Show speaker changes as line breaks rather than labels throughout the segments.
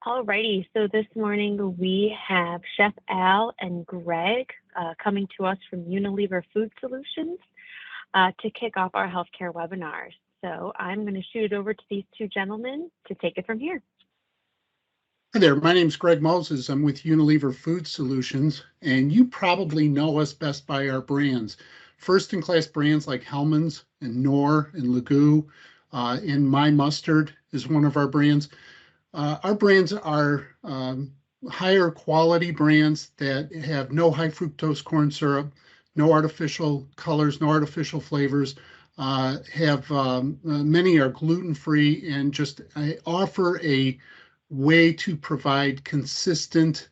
Alrighty, so this morning we have Chef Al and Greg coming to us from Unilever Food Solutions to kick off our healthcare webinars. So I'm going to shoot it over to these two gentlemen to take it from here.
Hi there, my name is Greg Moses. I'm with Unilever Food Solutions, and you probably know us best by our brands. First-in-class brands like Hellmann's and Knorr and Lagoo, and My Mustard is one of our brands. Our brands are higher quality brands that have no high fructose corn syrup, no artificial colors, no artificial flavors, many are gluten-free and just offer a way to provide consistent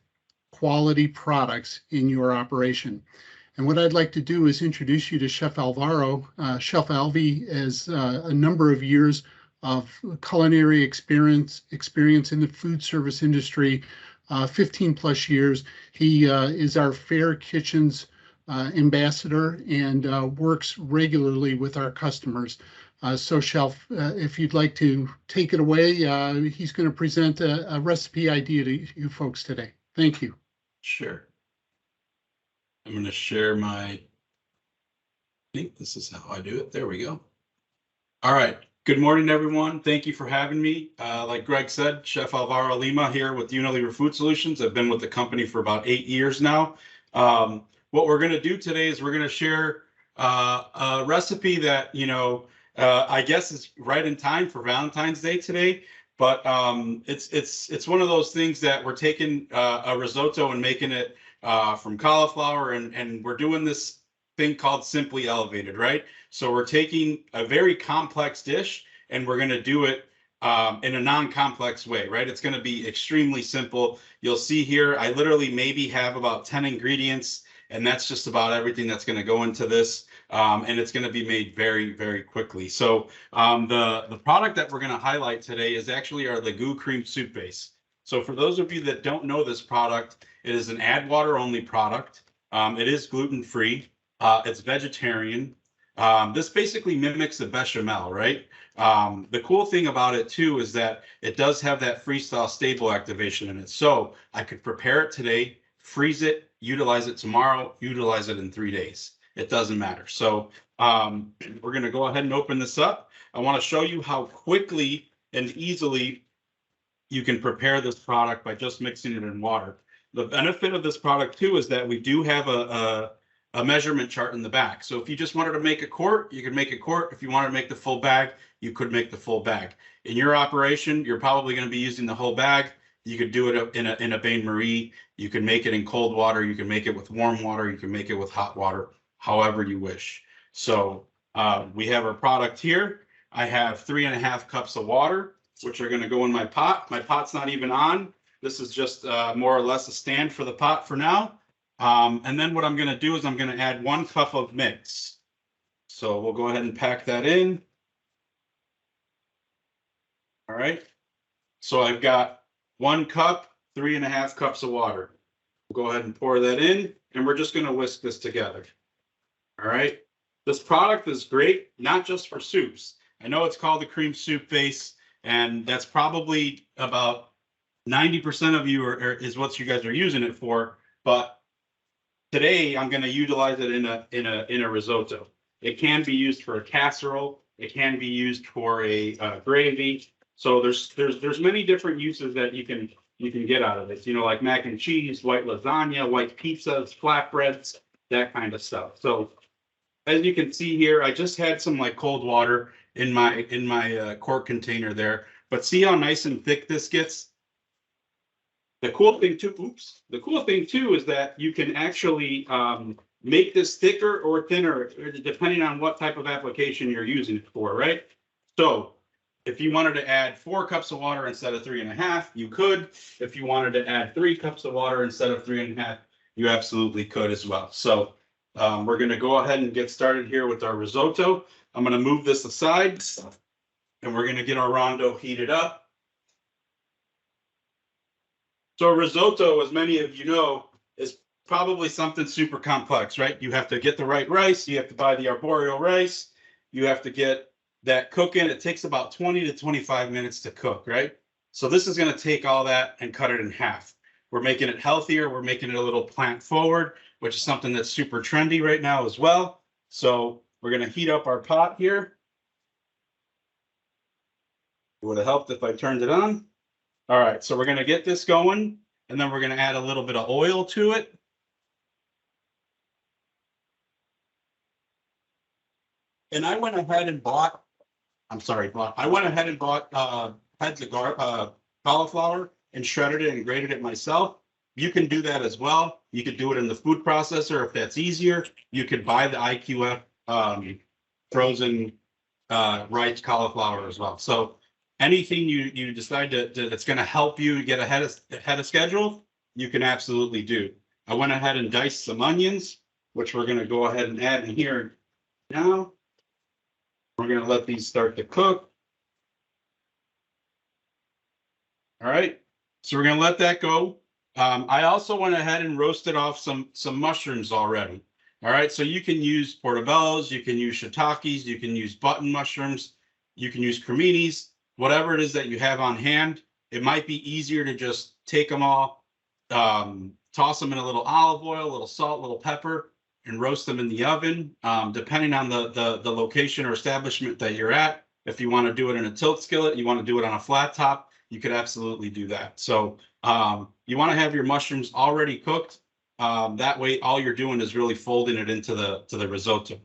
quality products in your operation. And what I'd like to do is introduce you to Chef Alvaro. Chef Alvi has a number of years of culinary experience in the food service industry, 15 plus years. He is our Fair Kitchens ambassador and works regularly with our customers. So Chef, if you'd like to take it away, he's going to present a recipe idea to you folks today. Thank you.
Sure. I'm going to share I think this is how I do it. There we go. All right. Good morning, everyone. Thank you for having me. Like Greg said, Chef Alvaro Lima here with Unilever Food Solutions. I've been with the company for about 8 years now. What we're going to do today is we're going to share a recipe that, I guess is right in time for Valentine's Day today. But it's one of those things that we're taking a risotto and making it from cauliflower, and we're doing this thing called Simply Elevated, right? So we're taking a very complex dish and we're going to do it in a non-complex way, right? It's going to be extremely simple. You'll see here, I literally maybe have about 10 ingredients, and that's just about everything that's going to go into this. And it's going to be made very, very quickly. So the product that we're going to highlight today is actually our Lagoo cream soup base. So for those of you that don't know this product, it is an add water only product. It is gluten-free. It's vegetarian. This basically mimics the bechamel, right? The cool thing about it too is that it does have that freestyle stable activation in it. So I could prepare it today, freeze it, utilize it tomorrow, utilize it in 3 days. It doesn't matter. So we're going to go ahead and open this up. I want to show you how quickly and easily you can prepare this product by just mixing it in water. The benefit of this product too is that we do have a measurement chart in the back. So if you just wanted to make a quart, you could make a quart. If you wanted to make the full bag, you could make the full bag. In your operation, you're probably going to be using the whole bag. You could do it in a bain-marie. You can make it in cold water. You can make it with warm water. You can make it with hot water, however you wish. So we have our product here. I have 3.5 cups of water, which are going to go in my pot. My pot's not even on. This is just more or less a stand for the pot for now. And then what I'm going to do is I'm going to add 1 cup of mix. So we'll go ahead and pack that in. All right. So I've got 1 cup, 3.5 cups of water. We'll go ahead and pour that in, and we're just going to whisk this together. All right. This product is great, not just for soups. I know it's called the cream soup base, and that's probably about 90% of you is what you guys are using it for. But today I'm going to utilize it in a risotto. It can be used for a casserole. It can be used for a gravy. So there's many different uses that you can get out of it. Like mac and cheese, white lasagna, white pizzas, flatbreads, that kind of stuff. So as you can see here, I just had some cold water in my quart container there. But see how nice and thick this gets? The cool thing too is that you can actually make this thicker or thinner depending on what type of application you're using it for, right? So if you wanted to add 4 cups of water instead of 3.5, you could. If you wanted to add 3 cups of water instead of 3.5, you absolutely could as well. So we're going to go ahead and get started here with our risotto. I'm going to move this aside, and we're going to get our rondo heated up. So risotto, as many of you know, is probably something super complex, right? You have to get the right rice. You have to buy the arborio rice. You have to get that cooking. It takes about 20 to 25 minutes to cook, right? So this is going to take all that and cut it in half. We're making it healthier. We're making it a little plant forward, which is something that's super trendy right now as well. So we're going to heat up our pot here. It would have helped if I turned it on. All right, so we're going to get this going, and then we're going to add a little bit of oil to it. And I went ahead and bought, I went ahead and bought heads of cauliflower and shredded it and grated it myself. You can do that as well. You could do it in the food processor if that's easier. You could buy the IQF frozen rice cauliflower as well. So anything you decide that's going to help you get ahead of schedule, you can absolutely do. I went ahead and diced some onions, which we're going to go ahead and add in here now. We're going to let these start to cook. All right, so we're going to let that go. I also went ahead and roasted off some mushrooms already. All right, so you can use portobellos, you can use shiitakes, you can use button mushrooms, you can use creminis, whatever it is that you have on hand. It might be easier to just take them all, toss them in a little olive oil, a little salt, a little pepper, and roast them in the oven, depending on the location or establishment that you're at. If you want to do it in a tilt skillet, you want to do it on a flat top, you could absolutely do that. So you want to have your mushrooms already cooked. That way, all you're doing is really folding it into the risotto.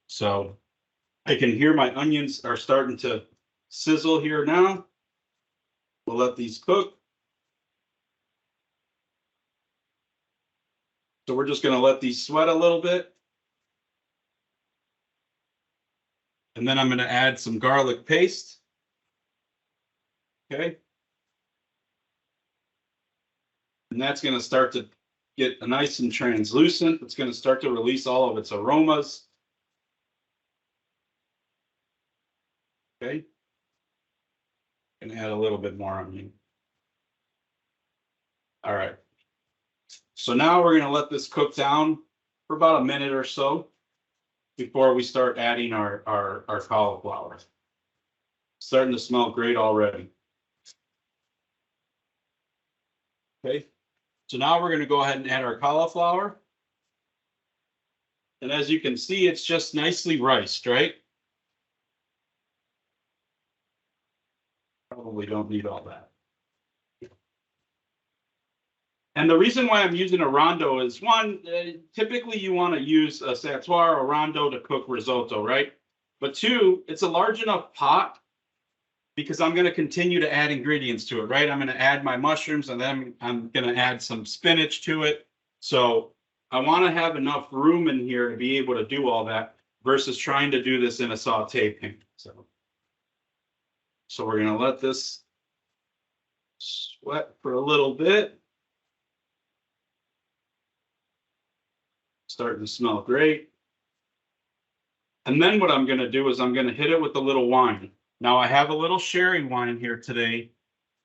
So I can hear my onions are starting to sizzle here now. We'll let these cook. So we're just going to let these sweat a little bit. And then I'm going to add some garlic paste. Okay. And that's going to start to get nice and translucent. It's going to start to release all of its aromas. Okay. And add a little bit more onion. All right. So now we're going to let this cook down for about a minute or so before we start adding our cauliflower. Starting to smell great already. Okay. So now we're going to go ahead and add our cauliflower. And as you can see, it's just nicely riced, right? Probably don't need all that. And the reason why I'm using a rondo is one, typically you want to use a sautoir or rondo to cook risotto, right? But two, it's a large enough pot because I'm going to continue to add ingredients to it, right? I'm going to add my mushrooms and then I'm going to add some spinach to it. So I want to have enough room in here to be able to do all that versus trying to do this in a saute pan. So we're going to let this sweat for a little bit. Starting to smell great. And then what I'm going to do is I'm going to hit it with a little wine. Now I have a little sherry wine here today,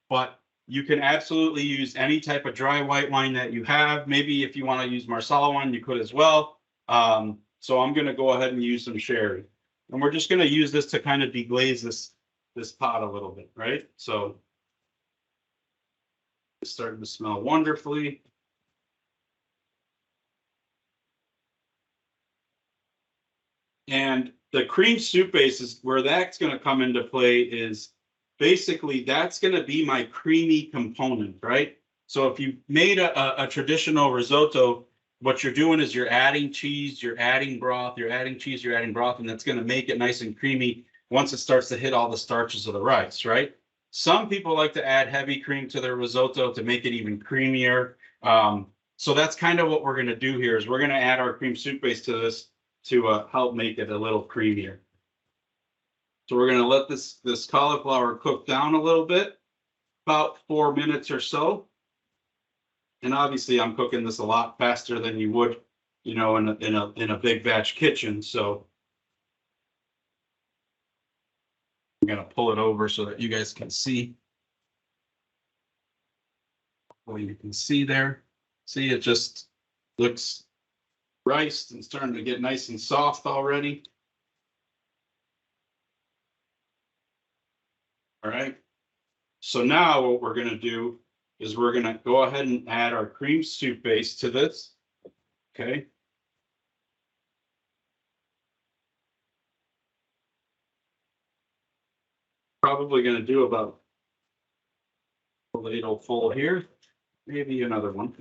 but you can absolutely use any type of dry white wine that you have. Maybe if you want to use Marsala wine, you could as well. So I'm going to go ahead and use some sherry. And we're just going to use this to kind of deglaze this pot a little bit, right? So it's starting to smell wonderfully. And the cream soup base is where that's going to come into play is basically that's going to be my creamy component, right? So if you made a traditional risotto, what you're doing is you're adding cheese, you're adding broth, you're adding cheese, you're adding broth, and that's going to make it nice and creamy once it starts to hit all the starches of the rice, right? Some people like to add heavy cream to their risotto to make it even creamier. So that's kind of what we're going to do here is we're going to add our cream soup base to this to help make it a little creamier. So we're going to let this cauliflower cook down a little bit, about 4 minutes or so. And obviously I'm cooking this a lot faster than you would, you know, in a big batch kitchen. So I'm going to pull it over so that you guys can see. Well, you can see there. See, it just looks riced and starting to get nice and soft already. All right. So now what we're going to do is we're going to go ahead and add our cream soup base to this. Okay. Probably going to do about a ladle full here, maybe another one.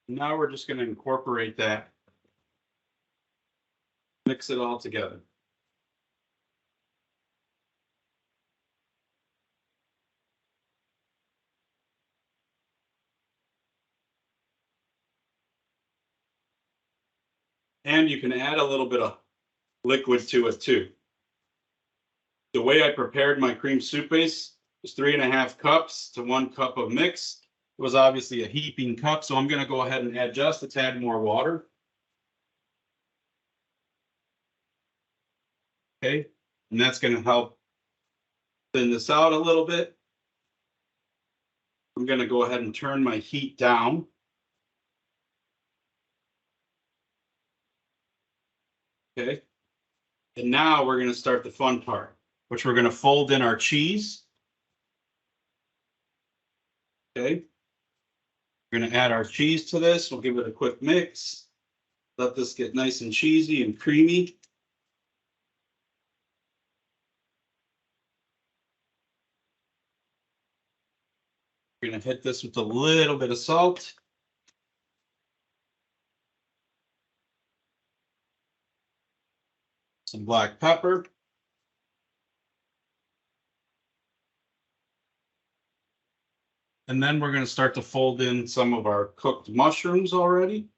Now we're just going to incorporate that, mix it all together. And you can add a little bit of liquid to it too. The way I prepared my cream soup base was 3.5 cups to 1 cup of mix. It was obviously a heaping cup, so I'm going to go ahead and add just a tad more water. Okay, and that's going to help thin this out a little bit. I'm going to go ahead and turn my heat down. Okay, and now we're going to start the fun part, which we're going to fold in our cheese. Okay, we're going to add our cheese to this. We'll give it a quick mix. Let this get nice and cheesy and creamy. We're going to hit this with a little bit of salt. Some black pepper. And then we're going to start to fold in some of our cooked mushrooms already.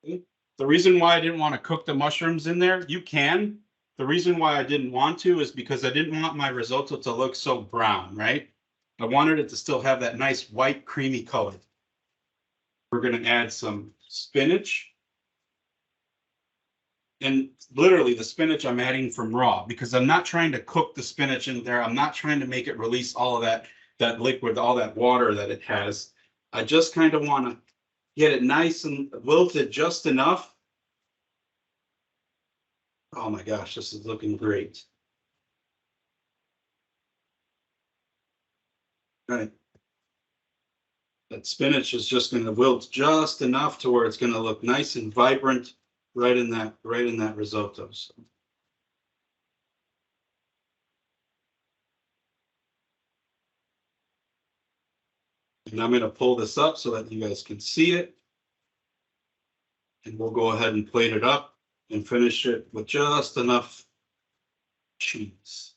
Okay. The reason why I didn't want to cook the mushrooms in there, you can. The reason why I didn't want to is because I didn't want my risotto to look so brown, right? I wanted it to still have that nice white creamy color. We're going to add some spinach. And literally the spinach I'm adding from raw because I'm not trying to cook the spinach in there. I'm not trying to make it release all of that liquid, all that water that it has. I just kind of want to get it nice and wilted just enough. Oh my gosh, this is looking great. All right. That spinach is just going to wilt just enough to where it's going to look nice and vibrant right in that risotto. So. And I'm going to pull this up so that you guys can see it. And we'll go ahead and plate it up and finish it with just enough cheese.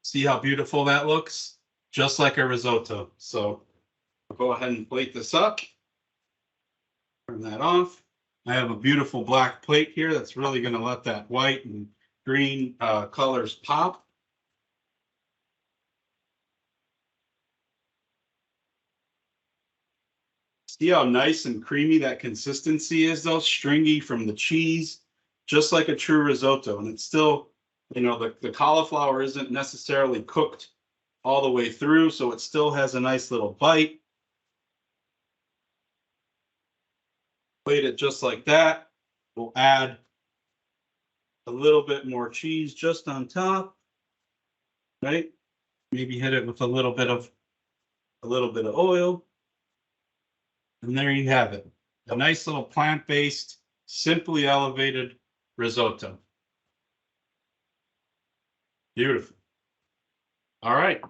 See how beautiful that looks? Just like a risotto. So I'll go ahead and plate this up. Turn that off. I have a beautiful black plate here that's really going to let that white and green colors pop. See how nice and creamy that consistency is, though, stringy from the cheese, just like a true risotto. And it's still, you know, the cauliflower isn't necessarily cooked all the way through, so it still has a nice little bite. Plate it just like that. We'll add a little bit more cheese just on top, right? Maybe hit it with a little bit of oil. And there you have it. A nice little plant-based, simply elevated risotto. Beautiful. All right.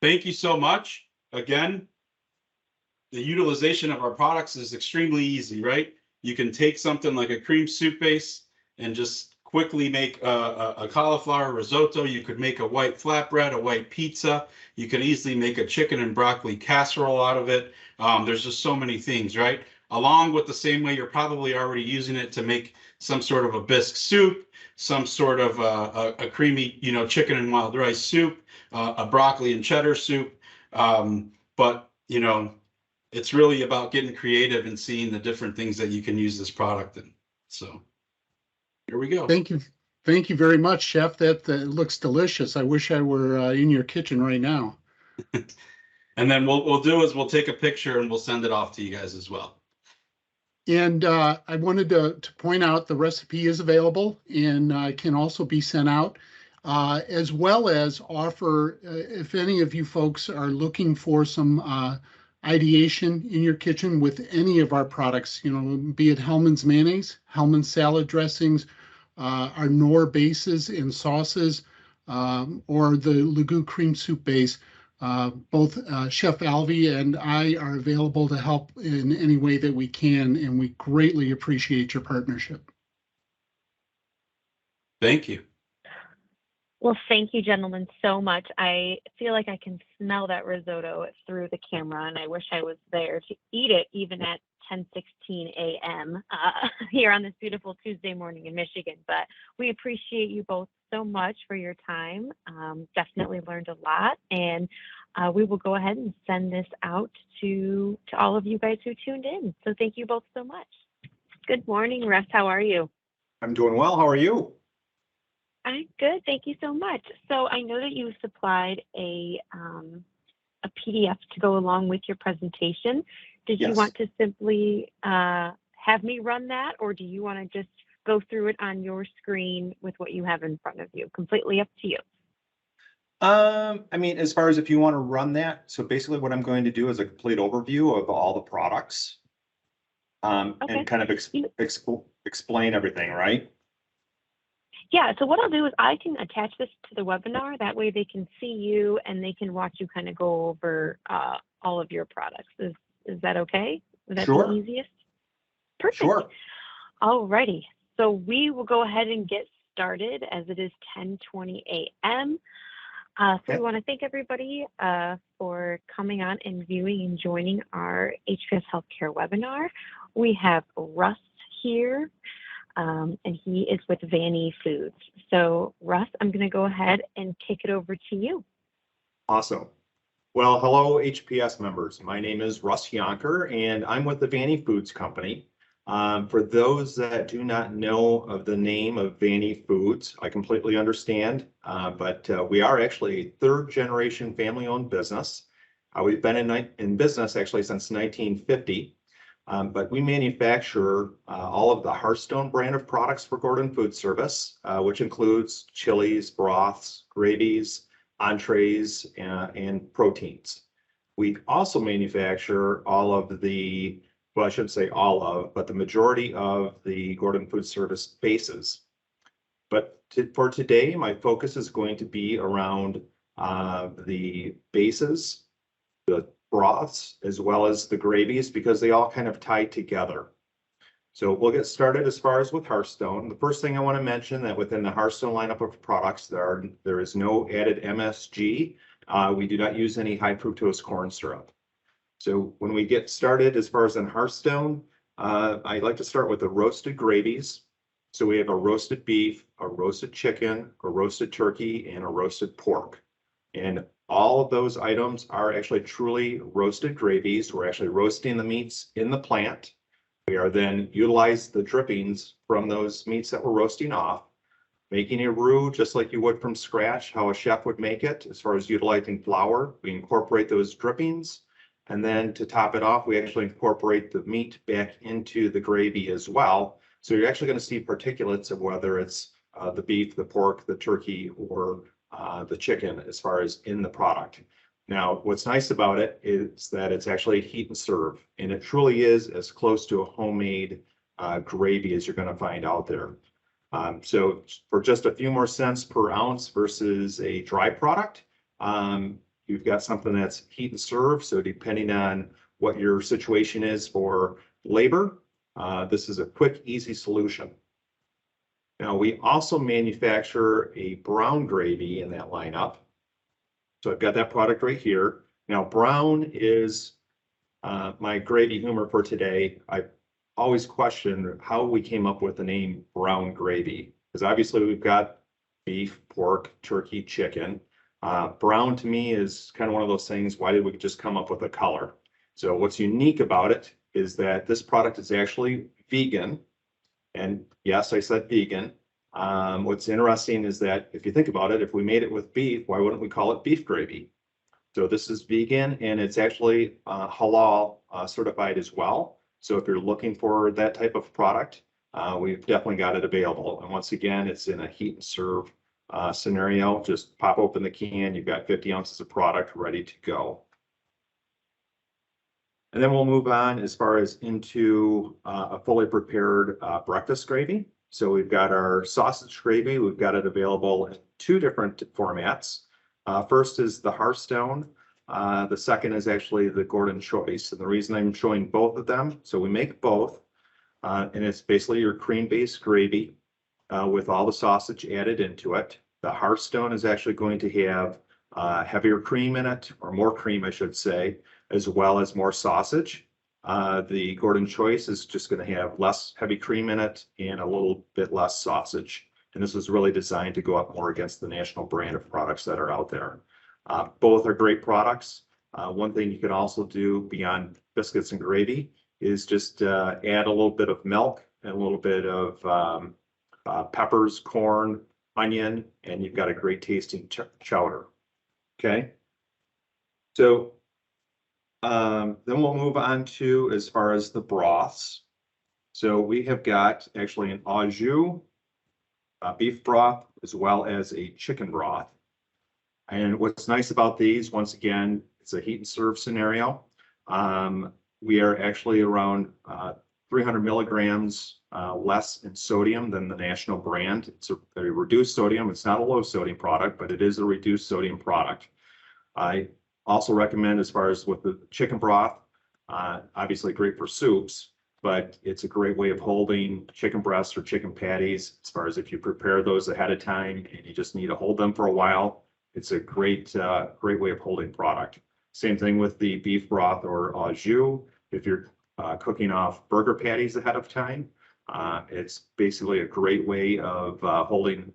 Thank you so much. Again, the utilization of our products is extremely easy, right? You can take something like a cream soup base and just quickly make a cauliflower risotto. You could make a white flatbread, a white pizza. You could easily make a chicken and broccoli casserole out of it. There's just so many things, right? Along with the same way you're probably already using it to make some sort of a bisque soup, some sort of a creamy, you know, chicken and wild rice soup, a broccoli and cheddar soup. But, you know, it's really about getting creative and seeing the different things that you can use this product in. So here we go.
Thank you. Thank you very much, Chef. That looks delicious. I wish I were in your kitchen right now.
And then we'll do is we'll take a picture and we'll send it off to you guys as well.
And I wanted to point out the recipe is available and can also be sent out. as well as offer, if any of you folks are looking for some ideation in your kitchen with any of our products, be it Hellmann's mayonnaise, Hellmann's salad dressings, our Knorr bases and sauces, or the Legout cream soup base. Both Chef Alvy and I are available to help in any way that we can, and we greatly appreciate your partnership.
Thank you.
Well, thank you, gentlemen, so much. I feel like I can smell that risotto through the camera, and I wish I was there to eat it even at 10:16 a.m. Here on this beautiful Tuesday morning in Michigan. But we appreciate you both so much for your time. Definitely learned a lot, and we will go ahead and send this out to all of you guys who tuned in. So thank you both so much. Good morning, Russ. How are you?
I'm doing well. How are you?
I'm good. Thank you so much. So I know that you supplied a PDF to go along with your presentation. Did you
Yes.
want to simply have me run that, or do you want to just go through it on your screen with what you have in front of you? Completely up to you.
I mean, as far as if you want to run that, so basically what I'm going to do is a complete overview of all the products.
Okay.
And kind of explain everything, right?
Yeah, so what I'll do is I can attach this to the webinar. That way they can see you and they can watch you kind of go over all of your products. Is that okay? Would that
Sure.
be easiest? Perfect.
Sure.
All righty. So we will go ahead and get started as it is 10:20 a.m. So
Okay.
we want to thank everybody for coming on and viewing and joining our HPS Healthcare webinar. We have Russ here, and he is with Vanlee Foods. So Russ, I'm going to go ahead and kick it over to you.
Awesome. Well, hello, HPS members. My name is Russ Yonker, and I'm with the Vanlee Foods Company. For those that do not know of the name of Vanlee Foods, I completely understand, but we are actually a third-generation family-owned business. We've been in business actually since 1950, but we manufacture all of the Hearthstone brand of products for Gordon Food Service, which includes chilies, broths, gravies, entrees, and proteins. We also manufacture all of the, well, I shouldn't say all of, but the majority of the Gordon Food Service bases. But for today, my focus is going to be around the bases, the broths, as well as the gravies, because they all kind of tie together. So we'll get started as far as with Hearthstone. The first thing I want to mention that within the Hearthstone lineup of products, there is no added MSG. We do not use any high fructose corn syrup. So when we get started as far as in Hearthstone, I like to start with the roasted gravies. So we have a roasted beef, a roasted chicken, a roasted turkey, and a roasted pork. And all of those items are actually truly roasted gravies. We're actually roasting the meats in the plant. We are then utilize the drippings from those meats that we're roasting off, making a roux just like you would from scratch, how a chef would make it. As far as utilizing flour, we incorporate those drippings. And then to top it off, we actually incorporate the meat back into the gravy as well. So you're actually going to see particulates of whether it's the beef, the pork, the turkey, or the chicken as far as in the product. Now, what's nice about it is that it's actually heat and serve, and it truly is as close to a homemade gravy as you're going to find out there. So for just a few more cents per ounce versus a dry product, you've got something that's heat and serve. So depending on what your situation is for labor, this is a quick, easy solution. Now, we also manufacture a brown gravy in that lineup. So I've got that product right here. Now, brown is my gravy humor for today. I always question how we came up with the name brown gravy, because obviously we've got beef, pork, turkey, chicken. Brown to me is kind of one of those things, why did we just come up with a color? So what's unique about it is that this product is actually vegan. And yes, I said vegan. What's interesting is that if you think about it, if we made it with beef, why wouldn't we call it beef gravy? So this is vegan, and it's actually halal certified as well. So if you're looking for that type of product, we've definitely got it available. And once again, it's in a heat and serve scenario. Just pop open the can, you've got 50 ounces of product ready to go. And then we'll move on as far as into a fully prepared breakfast gravy. So we've got our sausage gravy. We've got it available in two different formats. First is the Hearthstone. The second is actually the Gordon Choice. And the reason I'm showing both of them, so we make both, and it's basically your cream-based gravy with all the sausage added into it. The Hearthstone is actually going to have heavier cream in it, or more cream, I should say, as well as more sausage. The Gordon Choice is just going to have less heavy cream in it and a little bit less sausage. And this is really designed to go up more against the national brand of products that are out there. Both are great products. One thing you can also do beyond biscuits and gravy is just add a little bit of milk and a little bit of peppers, corn, onion, and you've got a great tasting chowder. Okay. So then we'll move on to as far as the broths. So we have got actually an au jus, beef broth, as well as a chicken broth. And what's nice about these, once again, it's a heat and serve scenario. We are actually around 300 milligrams less in sodium than the national brand. It's a reduced sodium. It's not a low sodium product, but it is a reduced sodium product. I also recommend, as far as with the chicken broth, obviously great for soups, but it's a great way of holding chicken breasts or chicken patties. As far as if you prepare those ahead of time and you just need to hold them for a while, it's a great way of holding product. Same thing with the beef broth or au jus. If you're cooking off burger patties ahead of time, it's basically a great way of holding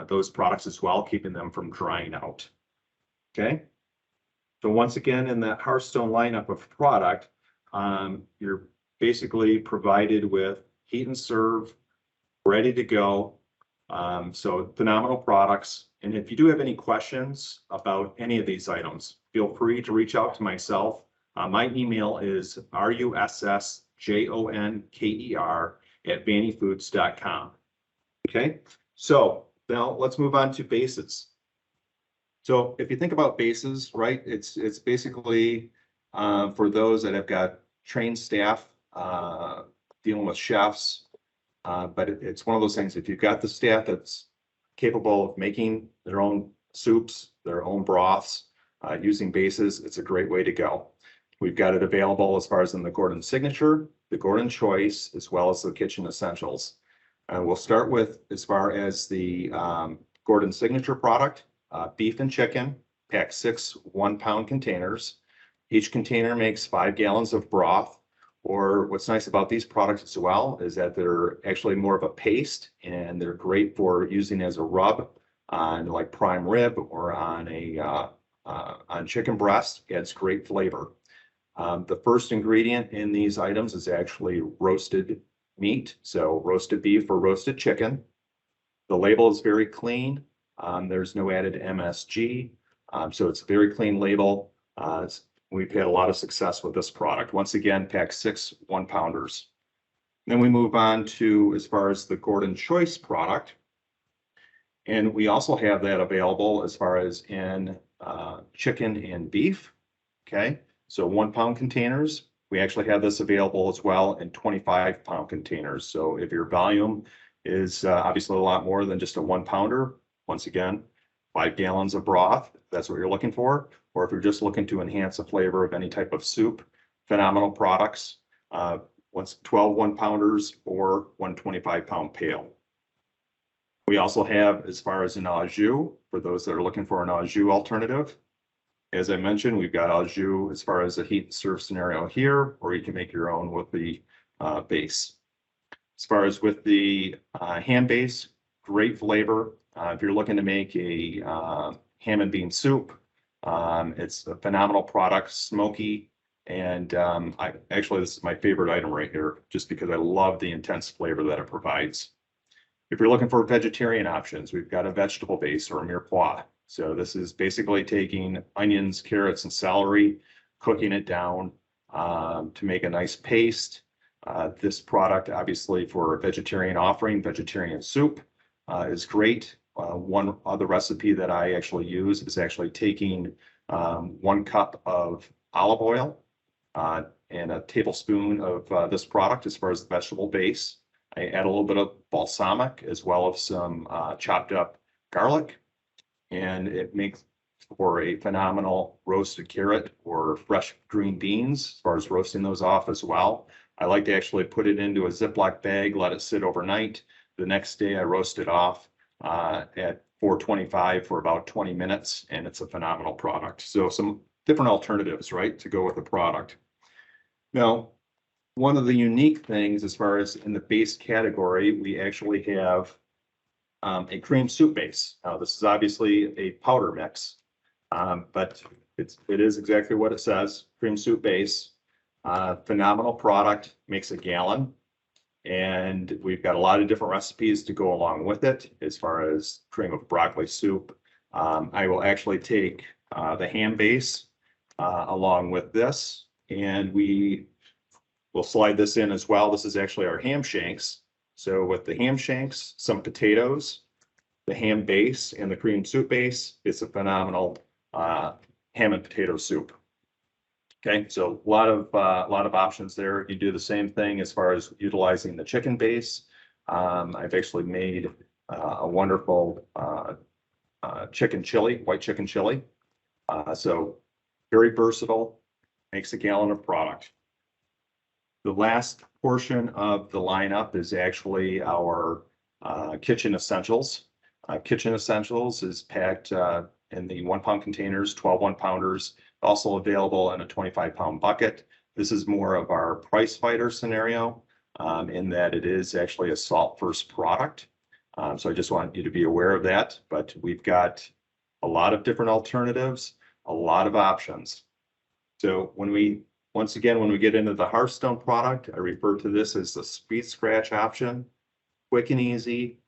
those products as well, keeping them from drying out. Okay. So once again, in that Hearthstone lineup of product, you're basically provided with heat and serve, ready to go. So phenomenal products. And if you do have any questions about any of these items, feel free to reach out to myself. My email is russjonker@vannyfoods.com. Okay, so now let's move on to bases. So if you think about bases, right, it's basically for those that have got trained staff dealing with chefs, but it's one of those things, if you've got the staff that's capable of making their own soups, their own broths, using bases, it's a great way to go. We've got it available as far as in the Gordon Signature, the Gordon Choice, as well as the Kitchen Essentials. And we'll start with, as far as the Gordon Signature product, beef and chicken, pack 6 1-pound containers. Each container makes 5 gallons of broth. Or what's nice about these products as well is that they're actually more of a paste, and they're great for using as a rub on like prime rib or on a on chicken breast. Adds great flavor. The first ingredient in these items is actually roasted meat, so roasted beef or roasted chicken. The label is very clean. There's no added MSG, so it's a very clean label. We've had a lot of success with this product. Once again, pack 6 1-pounders. Then we move on to, as far as the Gordon Choice product. And we also have that available as far as in chicken and beef. Okay, so 1-pound containers. We actually have this available as well in 25-pound containers. So if your volume is obviously a lot more than just a 1-pounder, once again, 5 gallons of broth, if that's what you're looking for, or if you're just looking to enhance the flavor of any type of soup, phenomenal products. 12 1-pounders or 1 25-pound pail. We also have, as far as an au jus, for those that are looking for an au jus alternative. As I mentioned, we've got au jus as far as a heat and serve scenario here, or you can make your own with the base. As far as with the ham base, great flavor. If you're looking to make a ham and bean soup, it's a phenomenal product, smoky, and actually this is my favorite item right here, just because I love the intense flavor that it provides. If you're looking for vegetarian options, we've got a vegetable base or a mirepoix. So this is basically taking onions, carrots, and celery, cooking it down to make a nice paste. This product, obviously, for a vegetarian offering, vegetarian soup, is great. one other recipe that I actually use is actually taking 1 cup of olive oil and a tablespoon of this product as far as the vegetable base. I add a little bit of balsamic as well as some chopped up garlic, and it makes for a phenomenal roasted carrot or fresh green beans as far as roasting those off as well. I like to actually put it into a Ziploc bag, let it sit overnight. The next day I roast it off at 425 for about 20 minutes, and it's a phenomenal product. So some different alternatives, right, to go with the product. Now, one of the unique things as far as in the base category, we actually have a cream soup base. Now, this is obviously a powder mix, but it is exactly what it says, cream soup base. Phenomenal product, makes a gallon. And we've got a lot of different recipes to go along with it as far as cream of broccoli soup. I will actually take the ham base along with this, and we will slide this in as well. This is actually our ham shanks. So with the ham shanks, some potatoes, the ham base, and the cream soup base, it's a phenomenal ham and potato soup. Okay, so a lot of options there. You do the same thing as far as utilizing the chicken base. I've actually made a wonderful chicken chili, white chicken chili. So very versatile, makes a gallon of product. The last portion of the lineup is actually our kitchen essentials. Kitchen essentials is packed in the 1 pound containers, 12 1-pounders. Also available in a 25-pound bucket. This is more of our price fighter scenario in that it is actually a salt first product. So I just want you to be aware of that, but we've got a lot of different alternatives, a lot of options. So once again, when we get into the Hearthstone product, I refer to this as the speed scratch option, quick and easy.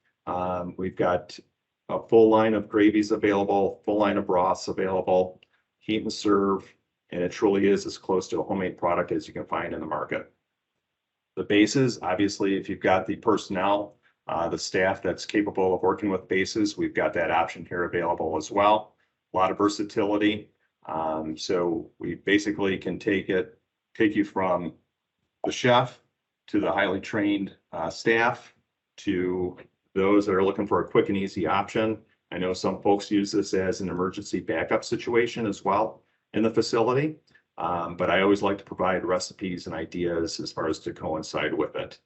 We've got a full line of gravies available, full line of broths available. Heat and serve, and it truly is as close to a homemade product as you can find in the market. The bases, obviously, if you've got the personnel, the staff that's capable of working with bases, we've got that option here available as well. A lot of versatility. So we basically can take you from the chef to the highly trained staff to those that are looking for a quick and easy option. I know some folks use this as an emergency backup situation as well in the facility, but I always like to provide recipes and ideas as far as to coincide with it.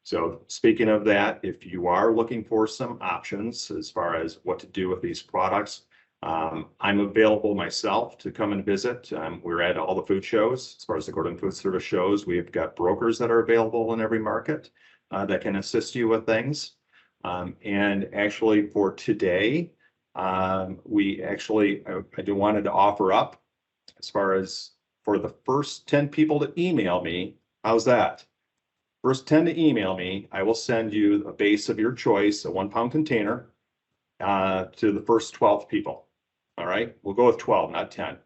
So speaking of that, if you are looking for some options as far as what to do with these products, I'm available myself to come and visit. We're at all the food shows. As far as the Gordon Food Service shows, we've got brokers that are available in every market that can assist you with things. And actually for today, I wanted to offer up as far as for the first 10 people to email me. How's that? First 10 to email me, I will send you a base of your choice, a 1 pound container, to the first 12 people. All right, we'll go with 12, not 10.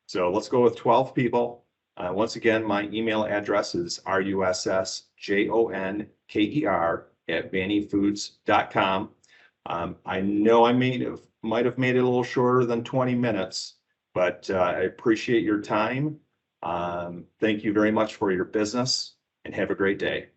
So let's go with 12 people. Once again, my email address is russjonker@vannyfoods.com. I know I might have made it a little shorter than 20 minutes, but I appreciate your time. Thank you very much for your business, and have a great day.